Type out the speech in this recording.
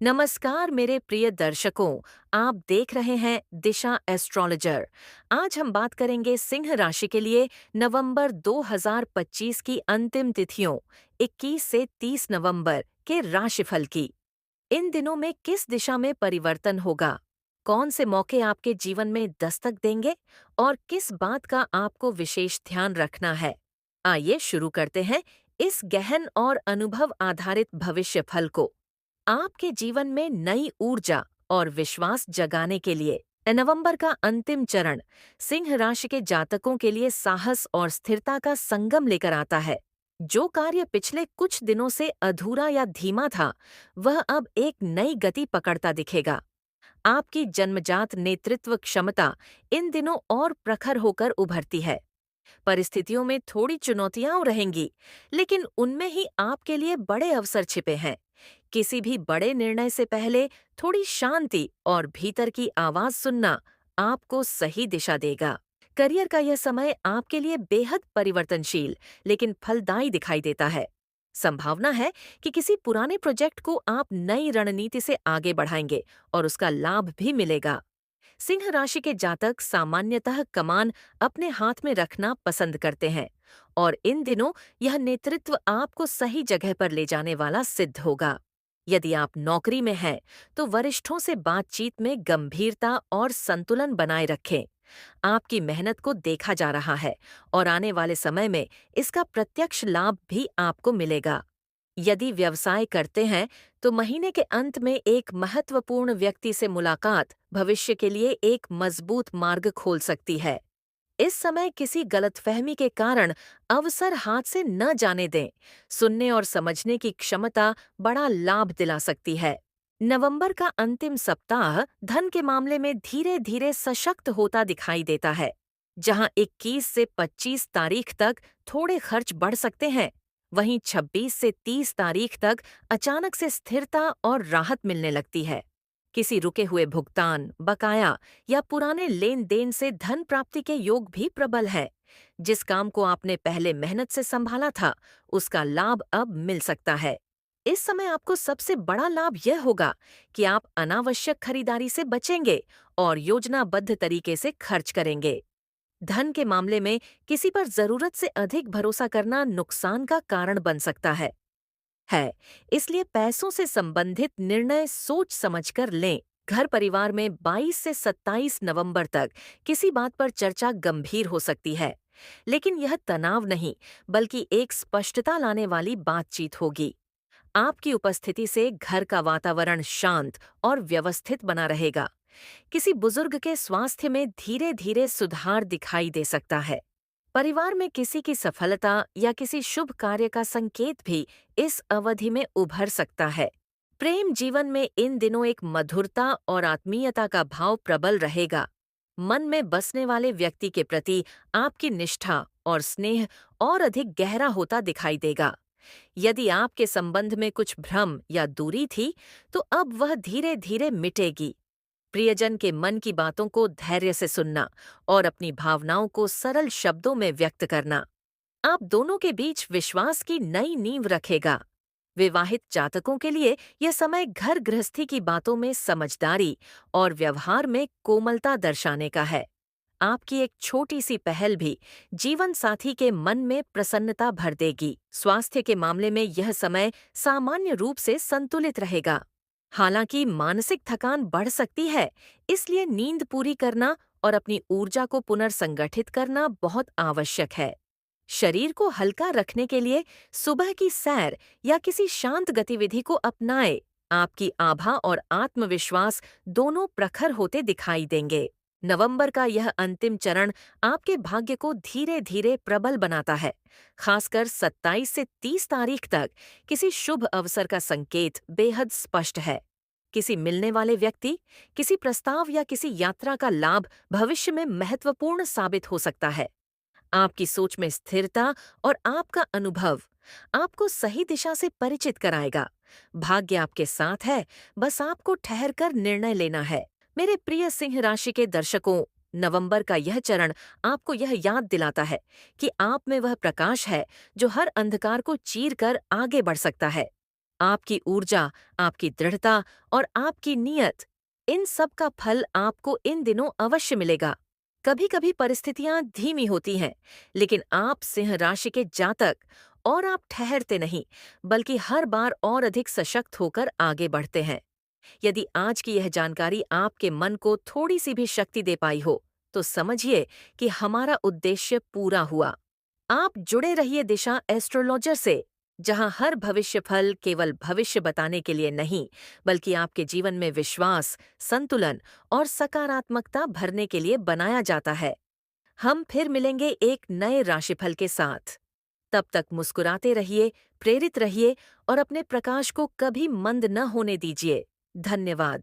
नमस्कार मेरे प्रिय दर्शकों, आप देख रहे हैं दिशा एस्ट्रोलॉजर। आज हम बात करेंगे सिंह राशि के लिए नवंबर 2025 की अंतिम तिथियों 21 से 30 नवंबर के राशिफल की। इन दिनों में किस दिशा में परिवर्तन होगा, कौन से मौके आपके जीवन में दस्तक देंगे और किस बात का आपको विशेष ध्यान रखना है। आइए शुरू करते हैं इस गहन और अनुभव आधारित भविष्य फल को। आपके जीवन में नई ऊर्जा और विश्वास जगाने के लिए नवंबर का अंतिम चरण सिंह राशि के जातकों के लिए साहस और स्थिरता का संगम लेकर आता है। जो कार्य पिछले कुछ दिनों से अधूरा या धीमा था, वह अब एक नई गति पकड़ता दिखेगा। आपकी जन्मजात नेतृत्व क्षमता इन दिनों और प्रखर होकर उभरती है। परिस्थितियों में थोड़ी चुनौतियां रहेंगी, लेकिन उनमें ही आपके लिए बड़े अवसर छिपे हैं। किसी भी बड़े निर्णय से पहले थोड़ी शांति और भीतर की आवाज सुनना आपको सही दिशा देगा। करियर का यह समय आपके लिए बेहद परिवर्तनशील लेकिन फलदायी दिखाई देता है। संभावना है कि किसी पुराने प्रोजेक्ट को आप नई रणनीति से आगे बढ़ाएंगे और उसका लाभ भी मिलेगा। सिंह राशि के जातक सामान्यतः कमान अपने हाथ में रखना पसंद करते हैं और इन दिनों यह नेतृत्व आपको सही जगह पर ले जाने वाला सिद्ध होगा। यदि आप नौकरी में हैं, तो वरिष्ठों से बातचीत में गंभीरता और संतुलन बनाए रखें। आपकी मेहनत को देखा जा रहा है और आने वाले समय में इसका प्रत्यक्ष लाभ भी आपको मिलेगा। यदि व्यवसाय करते हैं, तो महीने के अंत में एक महत्वपूर्ण व्यक्ति से मुलाकात भविष्य के लिए एक मजबूत मार्ग खोल सकती है। इस समय किसी गलतफहमी के कारण अवसर हाथ से न जाने दें। सुनने और समझने की क्षमता बड़ा लाभ दिला सकती है। नवंबर का अंतिम सप्ताह धन के मामले में धीरे धीरे सशक्त होता दिखाई देता है। जहां 21 से 25 तारीख तक थोड़े खर्च बढ़ सकते हैं, वहीं 26 से 30 तारीख तक अचानक से स्थिरता और राहत मिलने लगती है। किसी रुके हुए भुगतान, बकाया या पुराने लेन देन से धन प्राप्ति के योग भी प्रबल है। जिस काम को आपने पहले मेहनत से संभाला था, उसका लाभ अब मिल सकता है। इस समय आपको सबसे बड़ा लाभ यह होगा कि आप अनावश्यक खरीदारी से बचेंगे और योजनाबद्ध तरीके से खर्च करेंगे। धन के मामले में किसी पर जरूरत से अधिक भरोसा करना नुकसान का कारण बन सकता है, इसलिए पैसों से संबंधित निर्णय सोच समझकर लें। घर परिवार में 22 से 27 नवंबर तक किसी बात पर चर्चा गंभीर हो सकती है, लेकिन यह तनाव नहीं, बल्कि एक स्पष्टता लाने वाली बातचीत होगी। आपकी उपस्थिति से घर का वातावरण शांत और व्यवस्थित बना रहेगा। किसी बुजुर्ग के स्वास्थ्य में धीरे धीरे सुधार दिखाई दे सकता है। परिवार में किसी की सफलता या किसी शुभ कार्य का संकेत भी इस अवधि में उभर सकता है। प्रेम जीवन में इन दिनों एक मधुरता और आत्मीयता का भाव प्रबल रहेगा। मन में बसने वाले व्यक्ति के प्रति आपकी निष्ठा और स्नेह और अधिक गहरा होता दिखाई देगा। यदि आपके संबंध में कुछ भ्रम या दूरी थी, तो अब वह धीरे धीरे मिटेगी। प्रियजन के मन की बातों को धैर्य से सुनना और अपनी भावनाओं को सरल शब्दों में व्यक्त करना आप दोनों के बीच विश्वास की नई नींव रखेगा। विवाहित जातकों के लिए यह समय घर गृहस्थी की बातों में समझदारी और व्यवहार में कोमलता दर्शाने का है। आपकी एक छोटी सी पहल भी जीवन साथी के मन में प्रसन्नता भर देगी। स्वास्थ्य के मामले में यह समय सामान्य रूप से संतुलित रहेगा। हालांकि मानसिक थकान बढ़ सकती है, इसलिए नींद पूरी करना और अपनी ऊर्जा को पुनर्संगठित करना बहुत आवश्यक है। शरीर को हल्का रखने के लिए सुबह की सैर या किसी शांत गतिविधि को अपनाएं। आपकी आभा और आत्मविश्वास दोनों प्रखर होते दिखाई देंगे। नवंबर का यह अंतिम चरण आपके भाग्य को धीरे धीरे प्रबल बनाता है। खासकर 27 से 30 तारीख तक किसी शुभ अवसर का संकेत बेहद स्पष्ट है। किसी मिलने वाले व्यक्ति, किसी प्रस्ताव या किसी यात्रा का लाभ भविष्य में महत्वपूर्ण साबित हो सकता है। आपकी सोच में स्थिरता और आपका अनुभव आपको सही दिशा से परिचित कराएगा। भाग्य आपके साथ है, बस आपको ठहरकर निर्णय लेना है। मेरे प्रिय सिंह राशि के दर्शकों, नवंबर का यह चरण आपको यह याद दिलाता है कि आप में वह प्रकाश है जो हर अंधकार को चीर कर आगे बढ़ सकता है। आपकी ऊर्जा, आपकी दृढ़ता और आपकी नीयत, इन सब का फल आपको इन दिनों अवश्य मिलेगा। कभी कभी परिस्थितियां धीमी होती हैं, लेकिन आप सिंह राशि के जातक और आप ठहरते नहीं, बल्कि हर बार और अधिक सशक्त होकर आगे बढ़ते हैं। यदि आज की यह जानकारी आपके मन को थोड़ी सी भी शक्ति दे पाई हो, तो समझिए कि हमारा उद्देश्य पूरा हुआ। आप जुड़े रहिए दिशा एस्ट्रोलॉजर से, जहां हर भविष्य फल केवल भविष्य बताने के लिए नहीं, बल्कि आपके जीवन में विश्वास, संतुलन और सकारात्मकता भरने के लिए बनाया जाता है। हम फिर मिलेंगे एक नए राशिफल के साथ। तब तक मुस्कुराते रहिए, प्रेरित रहिए और अपने प्रकाश को कभी मंद न होने दीजिए। धन्यवाद।